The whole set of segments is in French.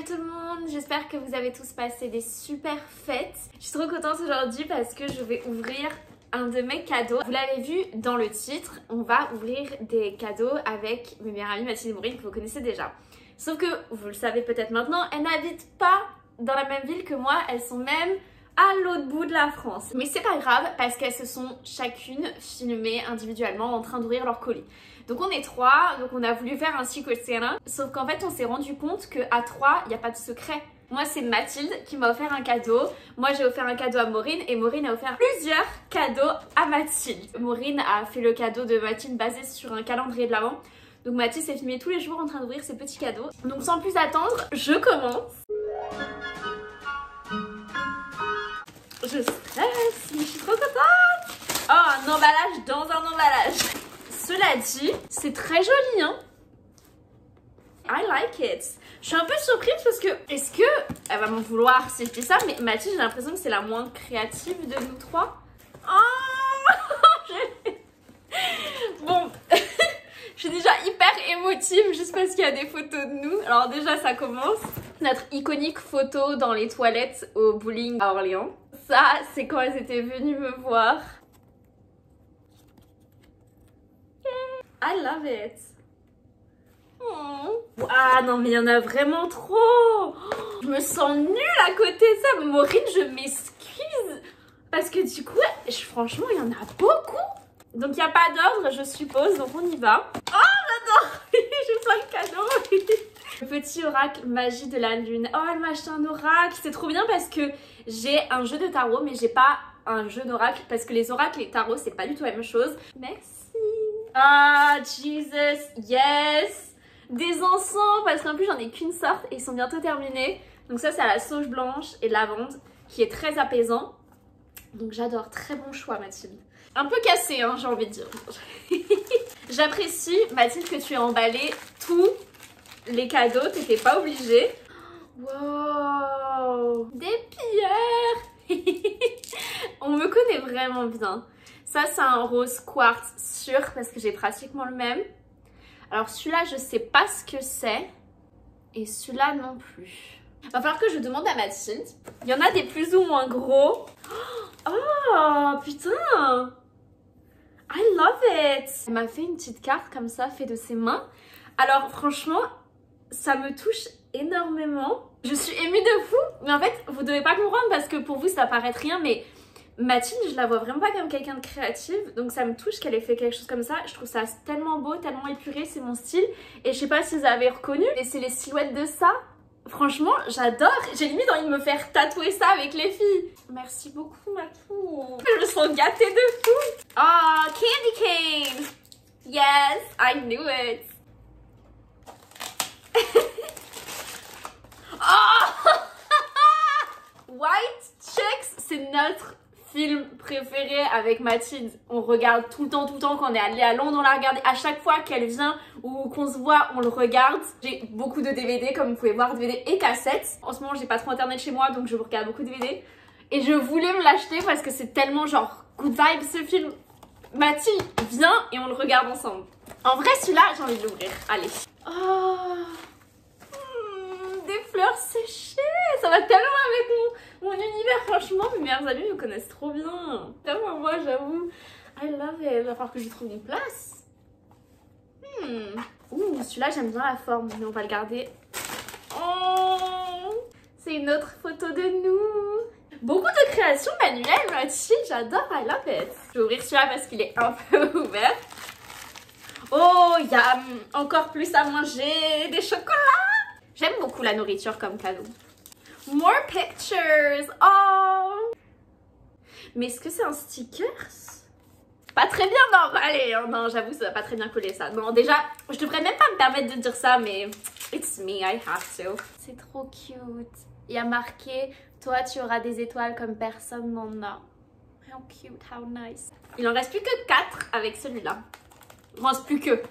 Salut tout le monde, j'espère que vous avez tous passé des super fêtes. Je suis trop contente aujourd'hui parce que je vais ouvrir un de mes cadeaux. Vous l'avez vu dans le titre, on va ouvrir des cadeaux avec mes meilleures amies Mathilde et Maureen que vous connaissez déjà. Sauf que, vous le savez peut-être maintenant, elles n'habitent pas dans la même ville que moi, elles sont même à l'autre bout de la France. Mais c'est pas grave parce qu'elles se sont chacune filmées individuellement en train d'ouvrir leur colis. Donc on est trois, donc on a voulu faire un Secret Santa, sauf qu'en fait on s'est rendu compte qu'à trois, il n'y a pas de secret. Moi c'est Mathilde qui m'a offert un cadeau, moi j'ai offert un cadeau à Maureen et Maureen a offert plusieurs cadeaux à Mathilde. Maureen a fait le cadeau de Mathilde basé sur un calendrier de l'Avent. Donc Mathilde s'est filmée tous les jours en train d'ouvrir ses petits cadeaux. Donc sans plus attendre, je commence. Je stresse, mais je suis trop contente. Oh, un emballage dans un emballage. Cela dit, c'est très joli, hein. I like it. Je suis un peu surprise parce que, est-ce que elle va m'en vouloir si je dis ça, mais Mathilde, j'ai l'impression que c'est la moins créative de nous trois. Oh Bon, je suis déjà hyper émotive juste parce qu'il y a des photos de nous. Alors déjà, ça commence. Notre iconique photo dans les toilettes au bowling à Orléans. Ça, c'est quand elles étaient venues me voir. I love it. Oh. Ah non mais il y en a vraiment trop. Oh, je me sens nulle à côté de ça. Maureen, je m'excuse. Parce que du coup, franchement, il y en a beaucoup. Donc il n'y a pas d'ordre, je suppose. Donc on y va. Oh j'adore. Je sens le cadeau. Le petit oracle magie de la lune. Oh elle m'a acheté un oracle. C'est trop bien parce que j'ai un jeu de tarot mais j'ai pas un jeu d'oracle. Parce que les oracles et les tarots c'est pas du tout la même chose. Merci. Ah, Jesus, yes! Des encens, parce qu'en plus j'en ai qu'une sorte et ils sont bientôt terminés. Donc ça c'est à la sauge blanche et lavande qui est très apaisant. Donc j'adore, très bon choix Mathilde. Un peu cassé hein, j'ai envie de dire. J'apprécie Mathilde que tu aies emballé tous les cadeaux, t'étais pas obligée. Wow! Des pierres! On me connaît vraiment bien. Ça, c'est un rose quartz sûr parce que j'ai pratiquement le même. Alors celui-là, je sais pas ce que c'est. Et celui-là non plus. Va falloir que je demande à Mathilde. Il y en a des plus ou moins gros. Oh, putain! I love it! Elle m'a fait une petite carte comme ça, faite de ses mains. Alors franchement, ça me touche énormément. Je suis émue de fou. Mais en fait, vous devez pas comprendre parce que pour vous, ça paraît rien, mais... Mathilde, je la vois vraiment pas comme quelqu'un de créative, donc ça me touche qu'elle ait fait quelque chose comme ça. Je trouve ça tellement beau, tellement épuré, c'est mon style. Et je sais pas si vous avez reconnu, mais c'est les silhouettes de ça. Franchement, j'adore. J'ai limite envie de me faire tatouer ça avec les filles. Merci beaucoup, Matou. Je me sens gâtée de fou. Oh, candy cane. Yes, I knew it. Oh White Chicks, c'est notre film préféré avec Mathilde. On regarde tout le temps quand on est allé à Londres, on l'a regardé. À chaque fois qu'elle vient ou qu'on se voit, on le regarde. J'ai beaucoup de DVD, comme vous pouvez voir, DVD et cassettes. En ce moment, j'ai pas trop internet chez moi, donc je regarde beaucoup de DVD. Et je voulais me l'acheter parce que c'est tellement genre good vibe ce film. Mathilde, viens et on le regarde ensemble. En vrai, celui-là, j'ai envie de l'ouvrir. Allez. Oh, des fleurs séchées. Ça va tellement avec mon univers, franchement, mes meilleurs amis me connaissent trop bien. Tellement moi, j'avoue. I love it. Il va falloir que je trouve une place. Ouh, celui-là, j'aime bien la forme, mais on va le garder. Oh, c'est une autre photo de nous. Beaucoup de créations manuelles, Mathilde. J'adore, I love it. Je vais ouvrir celui-là parce qu'il est un peu ouvert. Oh, il y a encore plus à manger. Des chocolats. J'aime beaucoup la nourriture comme cadeau. More pictures. Oh. Mais est-ce que c'est un sticker? Pas très bien, non. Allez, non, j'avoue, ça va pas très bien coller ça. Non, déjà, je devrais même pas me permettre de dire ça, mais it's me, I have to. C'est trop cute. Il y a marqué, toi, tu auras des étoiles comme personne n'en a. How cute, how nice. Il en reste plus que 4 avec celui-là. Il en reste plus que.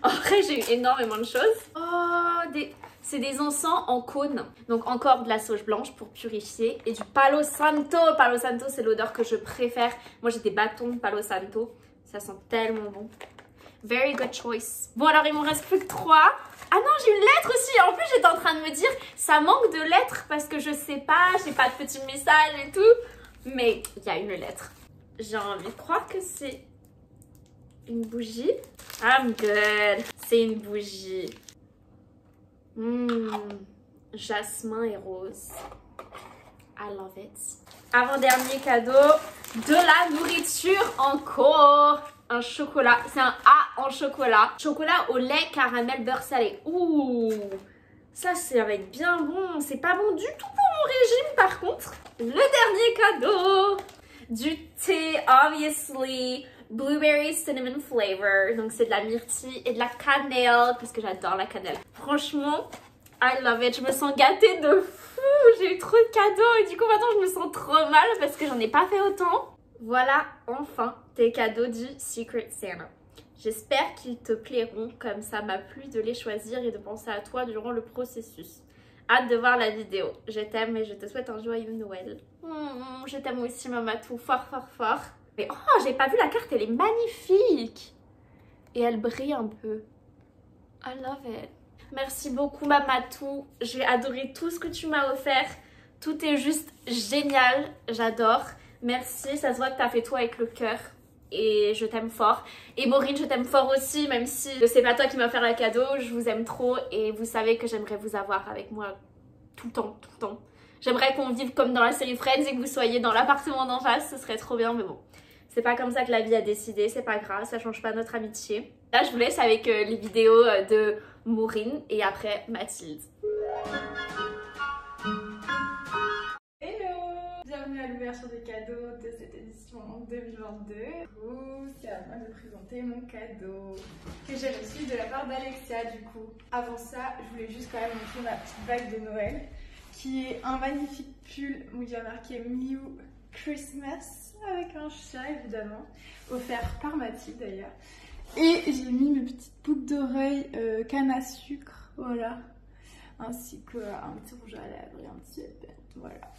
En vrai, j'ai eu énormément de choses. Oh, c'est des encens en cône. Donc encore de la sauge blanche pour purifier. Et du Palo Santo. Palo Santo, c'est l'odeur que je préfère. Moi, j'ai des bâtons de Palo Santo. Ça sent tellement bon. Very good choice. Bon alors il m'en reste plus que 3. Ah non, j'ai une lettre aussi. En plus j'étais en train de me dire, ça manque de lettres parce que je sais pas, j'ai pas de petits messages et tout. Mais il y a une lettre. J'ai envie de croire que c'est une bougie. I'm good. C'est une bougie. Jasmin et rose. I love it. Avant-dernier cadeau, de la nourriture encore. Un chocolat, c'est un A en chocolat. Chocolat au lait, caramel, beurre salé. Ouh, ça va être bien bon. C'est pas bon du tout pour mon régime par contre. Le dernier cadeau, du thé, obviously. Blueberry cinnamon flavor. Donc c'est de la myrtille et de la cannelle parce que j'adore la cannelle. Franchement, I love it. Je me sens gâtée de fou. J'ai eu trop de cadeaux et du coup maintenant je me sens trop mal parce que j'en ai pas fait autant. Voilà enfin tes cadeaux du Secret Santa. J'espère qu'ils te plairont comme ça m'a plu de les choisir et de penser à toi durant le processus. Hâte de voir la vidéo. Je t'aime et je te souhaite un joyeux Noël. Je t'aime aussi Mamatou, fort fort fort. Mais oh, j'ai pas vu la carte, elle est magnifique. Et elle brille un peu. I love it. Merci beaucoup Mamatou. J'ai adoré tout ce que tu m'as offert. Tout est juste génial. J'adore. Merci. Ça se voit que tu as fait tout avec le cœur. Et je t'aime fort. Et Maureen, je t'aime fort aussi. Même si c'est pas toi qui m'as offert le cadeau. Je vous aime trop. Et vous savez que j'aimerais vous avoir avec moi tout le temps. Tout le temps. J'aimerais qu'on vive comme dans la série Friends et que vous soyez dans l'appartement d'en face. Ce serait trop bien. Mais bon. C'est pas comme ça que la vie a décidé, c'est pas grave, ça change pas notre amitié. Là, je vous laisse avec les vidéos de Maureen et après Mathilde. Hello! Bienvenue à l'ouverture des cadeaux de cette édition 2022. C'est à moi de présenter mon cadeau que j'ai reçu de la part d'Alexia du coup. Avant ça, je voulais juste quand même montrer ma petite bague de Noël qui est un magnifique pull où il y a marqué Mew Christmas avec un chat évidemment, offert par Mathilde d'ailleurs. Et j'ai mis mes petites boucles d'oreilles canne à sucre, voilà, ainsi qu'un petit rouge à lèvres et un petit épée. Voilà,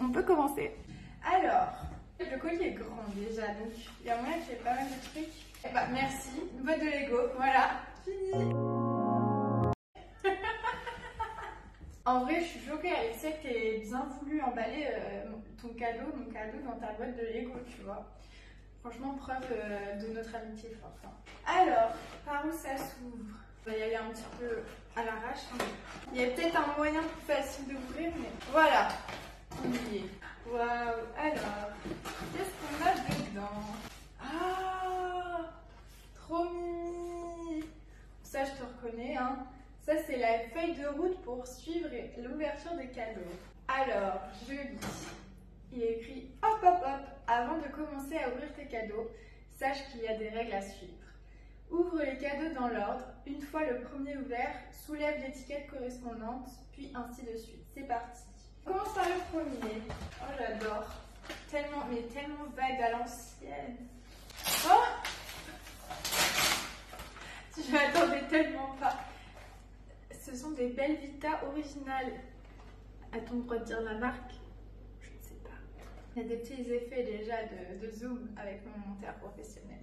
on peut commencer. Alors, le colis est grand déjà, donc il y a moyen que j'ai pas mal de trucs. Et bah merci, une boîte de Lego, voilà, fini. En vrai, je suis choquée, Alexia, que t'aies bien voulu emballer mon cadeau dans ta boîte de Lego, tu vois. Franchement, preuve de notre amitié forte. Hein. Alors, par où ça s'ouvre? On va y aller un petit peu à l'arrache. Hein. Il y a peut-être un moyen plus facile d'ouvrir, mais voilà. On y est. Waouh! Alors, qu'est-ce qu'on a dedans? Ah! Trop mimi! Ça, je te reconnais, hein. Ça, c'est la feuille de route pour suivre l'ouverture des cadeaux. Alors, je lis. Il est écrit hop hop hop. Avant de commencer à ouvrir tes cadeaux, sache qu'il y a des règles à suivre. Ouvre les cadeaux dans l'ordre. Une fois le premier ouvert, soulève l'étiquette correspondante, puis ainsi de suite. C'est parti. On commence par le premier. Oh, j'adore. Tellement vague à l'ancienne. Oh! Je m'attendais tellement pas. Ce sont des Belvita originales. A-t-on le droit de dire la marque? Je ne sais pas. Il y a des petits effets déjà de zoom avec mon monteur professionnel.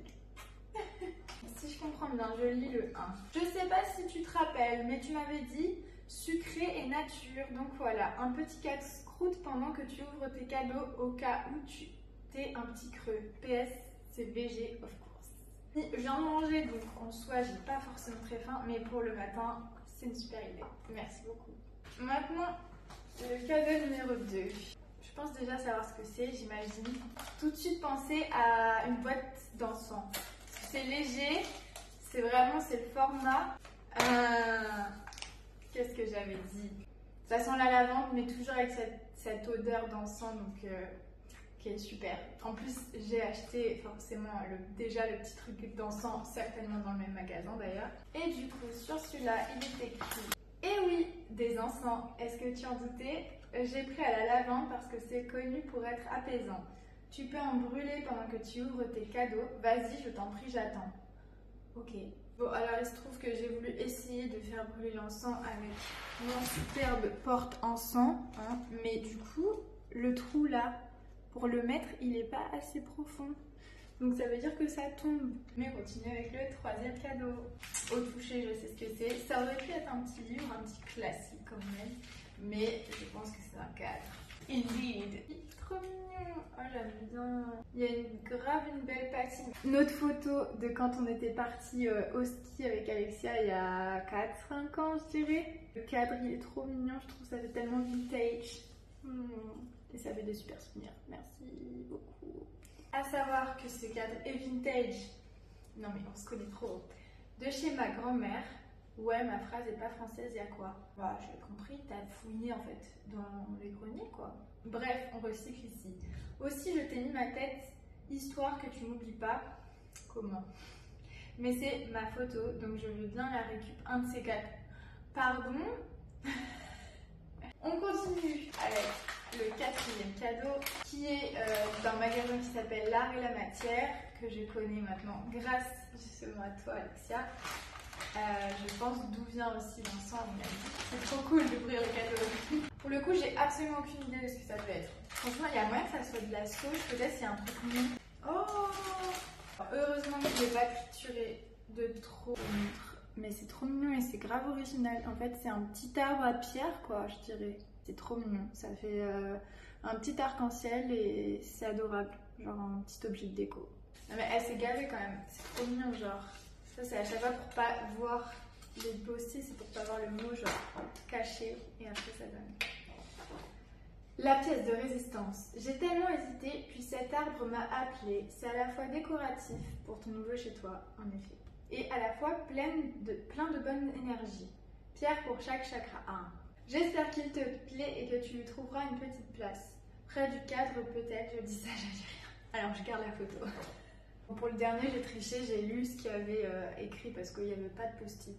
Si je comprends bien, je lis le 1. Je ne sais pas si tu te rappelles, mais tu m'avais dit sucré et nature. Donc voilà, un petit casse-croûte pendant que tu ouvres tes cadeaux au cas où tu t'es un petit creux. PS, c'est VG, of course. Je viens de manger, donc en soi, j'ai pas forcément très faim, mais pour le matin, c'est une super idée. Merci beaucoup. Maintenant, le cadeau numéro 2. Je pense déjà savoir ce que c'est, j'imagine. Tout de suite penser à une boîte d'encens. C'est léger, c'est le format. Qu'est-ce que j'avais dit? Ça sent la lavande, mais toujours avec cette odeur d'encens, donc qui est super. En plus, j'ai acheté forcément déjà le petit truc d'encens, certainement dans le même magasin d'ailleurs. Et du coup, sur celui-là, il est écrit eh oui, des encens. Est-ce que tu en doutais? J'ai pris à la lavande parce que c'est connu pour être apaisant. Tu peux en brûler pendant que tu ouvres tes cadeaux. Vas-y, je t'en prie, j'attends. Ok. Bon, alors il se trouve que j'ai voulu essayer de faire brûler l'encens avec mon superbe porte-encens. Hein, mais du coup, le trou là, pour le mettre, il n'est pas assez profond. Donc ça veut dire que ça tombe. Mais on continue avec le troisième cadeau. Au toucher, je sais ce que c'est. Ça aurait pu être un petit livre, un petit classique quand même. Mais je pense que c'est un cadre. Indeed. Trop mignon. Oh, j'aime bien. Il y a grave une belle patine. Notre photo de quand on était parti au ski avec Alexia il y a 4-5 ans, je dirais. Le cadre, il est trop mignon. Je trouve ça fait tellement vintage. Et ça fait des super souvenirs. Merci beaucoup. À savoir que ce cadre est vintage. Non mais on se connaît trop. De chez ma grand-mère. Ouais, ma phrase est pas française, y a quoi? Bah, j'ai compris, t'as fouiné en fait dans les greniers quoi. Bref, on recycle ici. Aussi, je t'ai mis ma tête, histoire que tu n'oublies pas comment. Mais c'est ma photo, donc je veux bien la récupérer un de ces quatre. Pardon. On continue avec le quatrième cadeau qui est d'un magasin qui s'appelle L'Art et la Matière, que je connais maintenant grâce justement à toi Alexia. Je pense d'où vient aussi Vincent, on m'a dit. C'est trop cool d'ouvrir le cadeau. Pour le coup, j'ai absolument aucune idée de ce que ça peut être. Franchement, il y a moyen que ça soit de la sauge, peut-être s'il y a un truc mignon. Oh! Heureusement que je n'ai pas trituré de trop. Mais c'est trop mignon et c'est grave original. En fait, c'est un petit arbre à pierre, quoi, je dirais. C'est trop mignon. Ça fait un petit arc-en-ciel et c'est adorable. Genre un petit objet de déco. Non mais elle s'est gavée quand même. C'est trop mignon, genre. Ça, c'est à chaque fois pour pas voir les post-it, c'est pour pas voir le mot genre caché et après ça donne. La pièce de résistance. J'ai tellement hésité, puis cet arbre m'a appelé. C'est à la fois décoratif pour ton nouveau chez toi, en effet, et à la fois plein de bonne énergie. Pierre pour chaque chakra 1. J'espère qu'il te plaît et que tu lui trouveras une petite place. Près du cadre peut-être, je dis ça, je dis rien. Alors je garde la photo. Pour le dernier, j'ai triché, j'ai lu ce qu'il y avait écrit parce qu'il n'y avait pas de post-it.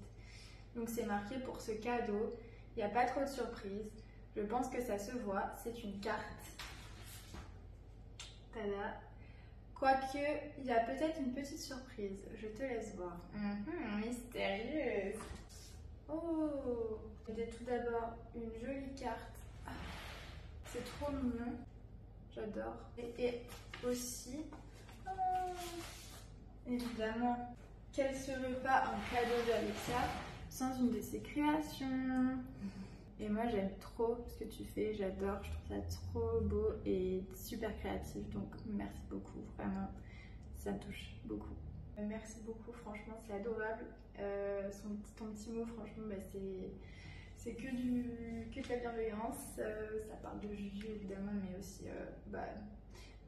Donc c'est marqué pour ce cadeau, il n'y a pas trop de surprise. Je pense que ça se voit, c'est une carte. Tada. Quoique, il y a peut-être une petite surprise, je te laisse voir. Mystérieuse. Oh, j'ai tout d'abord une jolie carte. Ah, c'est trop mignon, j'adore. Et aussi... évidemment, quel serait pas un cadeau d'Alexia sans une de ses créations? Et moi j'aime trop ce que tu fais, j'adore, je trouve ça trop beau et super créatif, donc merci beaucoup, vraiment, ça me touche beaucoup. Merci beaucoup, franchement c'est adorable. Ton petit mot, franchement, bah, c'est que de la bienveillance. Ça parle de Juju évidemment, mais aussi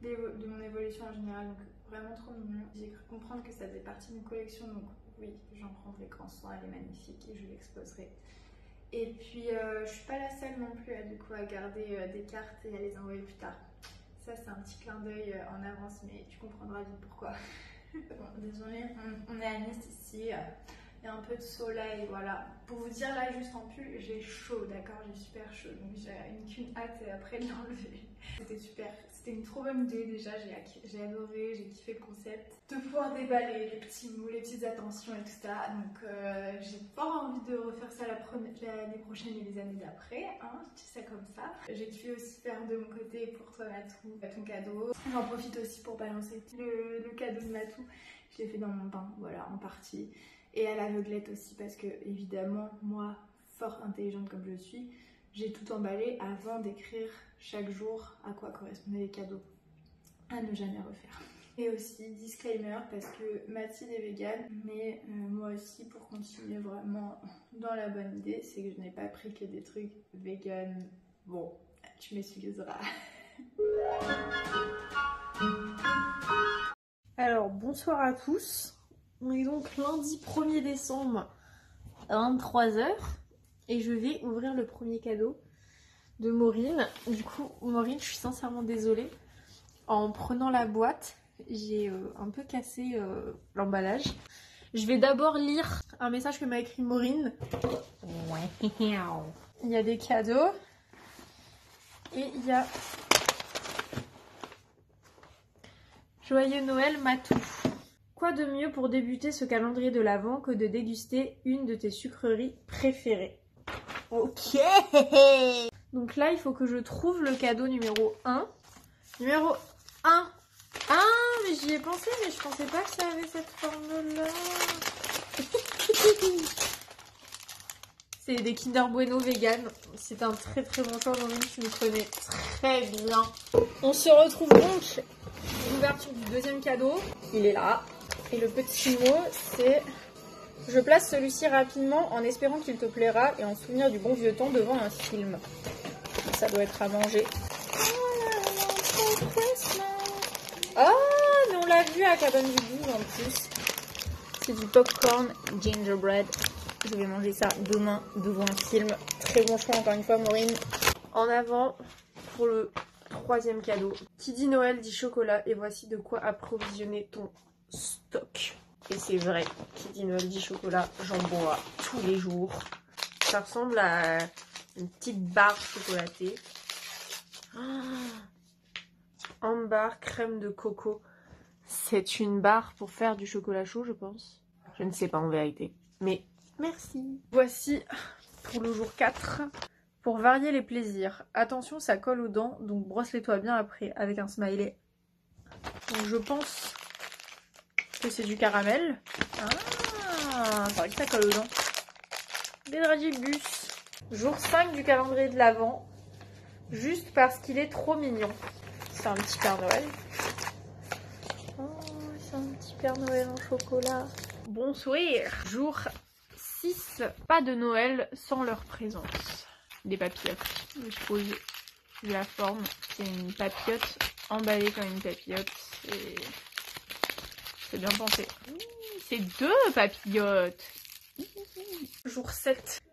de mon évolution en général, donc vraiment trop mignon. J'ai cru comprendre que ça faisait partie d'une collection, donc oui, j'en prendrai grand soin, elle est magnifique et je l'exposerai. Et puis je suis pas la seule non plus à garder des cartes et à les envoyer plus tard. Ça c'est un petit clin d'œil en avance, mais tu comprendras vite pourquoi. Bon, désolée, on est à Nice ici, il y a un peu de soleil, voilà. Pour vous dire là, juste en pull, j'ai chaud, d'accord, j'ai super chaud, donc j'ai qu'une hâte après de l'enlever. C'était super, c'était une trop bonne idée déjà, j'ai adoré, j'ai kiffé le concept. De pouvoir déballer les petits mots, les petites attentions et tout ça, donc j'ai pas envie de refaire ça l'année prochaine et les années d'après, hein, je dis ça comme ça. J'ai kiffé aussi faire de mon côté pour toi Matou, ton cadeau. J'en profite aussi pour balancer le cadeau de Matou, je l'ai fait dans mon bain, voilà, en partie. Et à l'aveuglette aussi parce que évidemment moi, fort intelligente comme je suis, j'ai tout emballé avant d'écrire chaque jour à quoi correspondaient les cadeaux à ne jamais refaire. Et aussi disclaimer parce que Mathilde est végane, mais moi aussi pour continuer vraiment dans la bonne idée, c'est que je n'ai pas pris que des trucs vegan. Bon, tu m'excuseras. Alors bonsoir à tous. On est donc lundi 1er décembre à 23h et je vais ouvrir le premier cadeau de Maureen. Du coup, Maureen, je suis sincèrement désolée. En prenant la boîte, j'ai un peu cassé l'emballage. Je vais d'abord lire un message que m'a écrit Maureen. Il y a des cadeaux et il y a Joyeux Noël Matou. Quoi de mieux pour débuter ce calendrier de l'Avent que de déguster une de tes sucreries préférées? Ok. Donc là, il faut que je trouve le cadeau numéro 1. Numéro 1, Ah, mais j'y ai pensé, mais je pensais pas que ça avait cette forme-là. C'est des Kinder Bueno vegan. C'est un très très bon choix, Maureen, tu me connais très bien. On se retrouve donc l'ouverture du deuxième cadeau. Il est là. Et le petit mot, c'est... Je place celui-ci rapidement en espérant qu'il te plaira et en souvenir du bon vieux temps devant un film. Ça doit être à manger. Ah, mais on l'a vu à Cabane du 12 en plus. C'est du popcorn gingerbread. Je vais manger ça demain devant un film. Très bon choix encore une fois, Maureen. En avant pour le troisième cadeau. Qui dit Noël dit chocolat et voici de quoi approvisionner ton stock. Et c'est vrai, qui dit Noël dit chocolat, j'en bois tous les jours. Ça ressemble à une petite barre chocolatée. Ambar crème de coco. C'est une barre pour faire du chocolat chaud, je pense. Je ne sais pas en vérité. Mais merci. Voici pour le jour 4. Pour varier les plaisirs. Attention, ça colle aux dents, donc brosse-les-toi bien après avec un smiley. Donc je pense que c'est du caramel. Ah, c'est vrai que ça colle aux dents. Bedragibus. Jour 5 du calendrier de l'Avent. Juste parce qu'il est trop mignon. C'est un petit Père Noël. Oh, c'est un petit Père Noël en chocolat. Bonsoir. Jour 6. Pas de Noël sans leur présence. Des papillotes. Je suppose vu la forme. C'est une papillote emballée comme une papillote. C'est bien pensé. C'est 2 papillotes. Jour 7.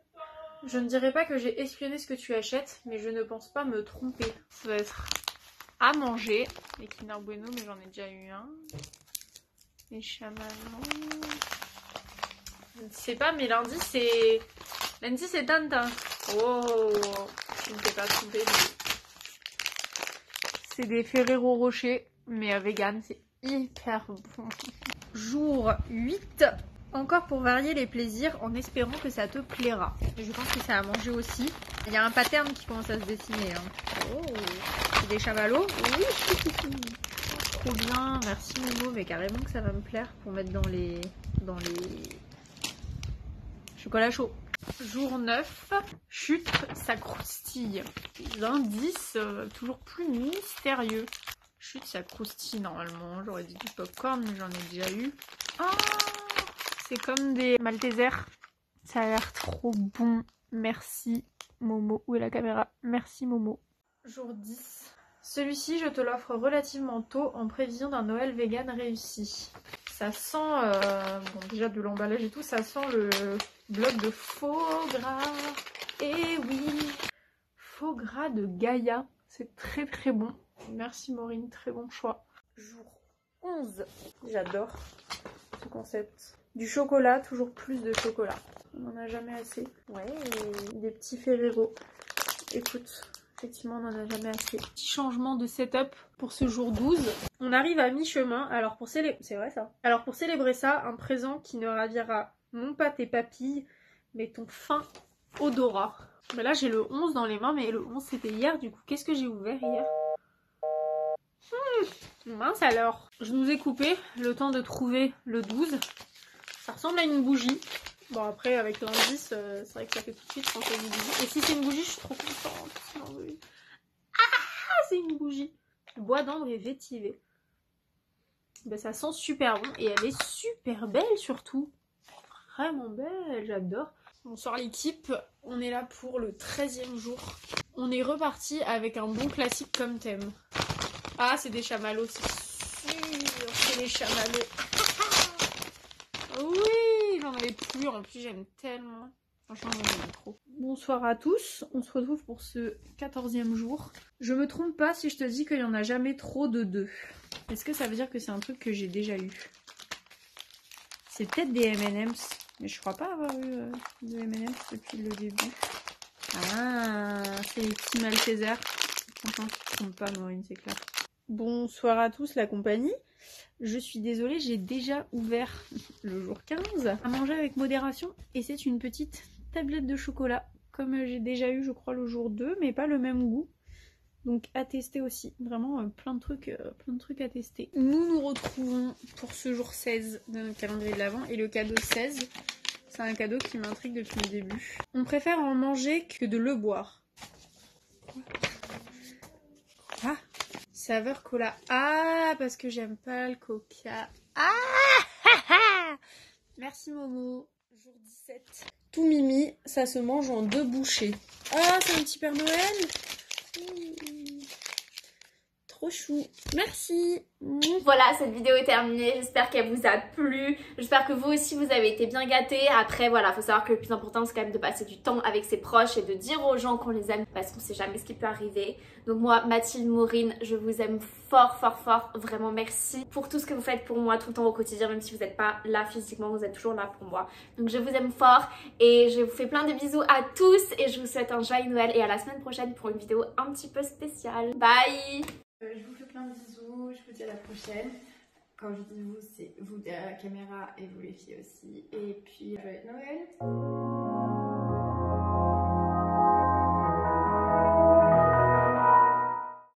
Je ne dirais pas que j'ai espionné ce que tu achètes, mais je ne pense pas me tromper. Ça va être à manger. Les Kinder Bueno, mais j'en ai déjà eu un. Les chamallows. Je ne sais pas, mais lundi c'est... Lundi c'est Tintin. Oh, je ne t'ai pas trompé. C'est des Ferrero Rocher, mais vegan, c'est hyper bon. Jour 8. Encore pour varier les plaisirs en espérant que ça te plaira. Et je pense que ça a mangé aussi. Il y a un pattern qui commence à se dessiner. Hein. Oh, c'est des chamallows. Oui, trop bien. Merci Momo, mais carrément que ça va me plaire pour mettre dans les chocolats chauds. Jour 9. Chute, ça croustille. L'indice toujours plus mystérieux. Chute, ça croustille normalement. J'aurais dit du popcorn, mais j'en ai déjà eu. Ah, c'est comme des Maltesers. Ça a l'air trop bon. Merci Momo. Où est la caméra? Merci Momo. Jour 10. Celui-ci, je te l'offre relativement tôt en prévision d'un Noël vegan réussi. Ça sent, bon déjà de l'emballage et tout, ça sent le bloc de faux gras. Et oui, faux gras de Gaïa. C'est très très bon. Merci Maureen, très bon choix. Jour 11. J'adore ce concept. Du chocolat, toujours plus de chocolat. On n'en a jamais assez. Ouais, des petits Ferrero. Écoute, effectivement, on n'en a jamais assez. Petit changement de setup pour ce jour 12. On arrive à mi-chemin. Alors pour célébrer... C'est vrai ça. Alors pour célébrer ça, un présent qui ne ravira non pas tes papilles, mais ton fin odorat. Mais là, j'ai le 11 dans les mains, mais le 11 c'était hier. Du coup, qu'est-ce que j'ai ouvert hier? Mince alors. Je nous ai coupé le temps de trouver le 12. Ça ressemble à une bougie. Bon après avec l'indice, c'est vrai que ça fait tout de suite penser à une bougie. Et si c'est une bougie, je suis trop contente. Ah, c'est une bougie. Bois d'ambre et vétiver. Ben, ça sent super bon et elle est super belle surtout. Vraiment belle, j'adore. Bonsoir l'équipe, on est là pour le 13e jour. On est reparti avec un bon classique comme thème. Ah, c'est des chamallows, c'est sûr, c'est des chamallows. Oui, j'en avais plus, en plus j'aime tellement. Franchement, j'aime trop. Bonsoir à tous, on se retrouve pour ce 14e jour. Je me trompe pas si je te dis qu'il n'y en a jamais trop de 2. Est-ce que ça veut dire que c'est un truc que j'ai déjà eu? C'est peut-être des M&M's, mais je crois pas avoir eu de M&M's depuis le début. Ah, c'est les petits Maltesers. Franchement, tu te trompes pas, Maureen, c'est clair. Bonsoir à tous la compagnie. Je suis désolée, j'ai déjà ouvert le jour 15 à manger avec modération et c'est une petite tablette de chocolat comme j'ai déjà eu je crois le jour 2 mais pas le même goût. Donc à tester aussi, vraiment plein de trucs à tester. Nous nous retrouvons pour ce jour 16 de notre calendrier de l'Avent et le cadeau 16, c'est un cadeau qui m'intrigue depuis le début. On préfère en manger que de le boire. Quoi? Saveur cola. Ah, parce que j'aime pas le coca. Ah merci Momo. Jour 17. Tout mimi, ça se mange en 2 bouchées. Ah, c'est un petit Père Noël. Trop chou. Merci. Voilà, cette vidéo est terminée. J'espère qu'elle vous a plu. J'espère que vous aussi vous avez été bien gâtés. Après voilà, faut savoir que le plus important c'est quand même de passer du temps avec ses proches et de dire aux gens qu'on les aime parce qu'on sait jamais ce qui peut arriver. Donc moi, Mathilde, Maureen, je vous aime fort fort fort. Vraiment merci pour tout ce que vous faites pour moi tout le temps au quotidien, même si vous n'êtes pas là physiquement, vous êtes toujours là pour moi. Donc je vous aime fort et je vous fais plein de bisous à tous et je vous souhaite un joyeux Noël et à la semaine prochaine pour une vidéo un petit peu spéciale. Bye. Je vous fais plein de bisous, je vous dis à la prochaine. Quand je dis vous, c'est vous derrière la caméra et vous les filles aussi. Et puis, joyeux Noël!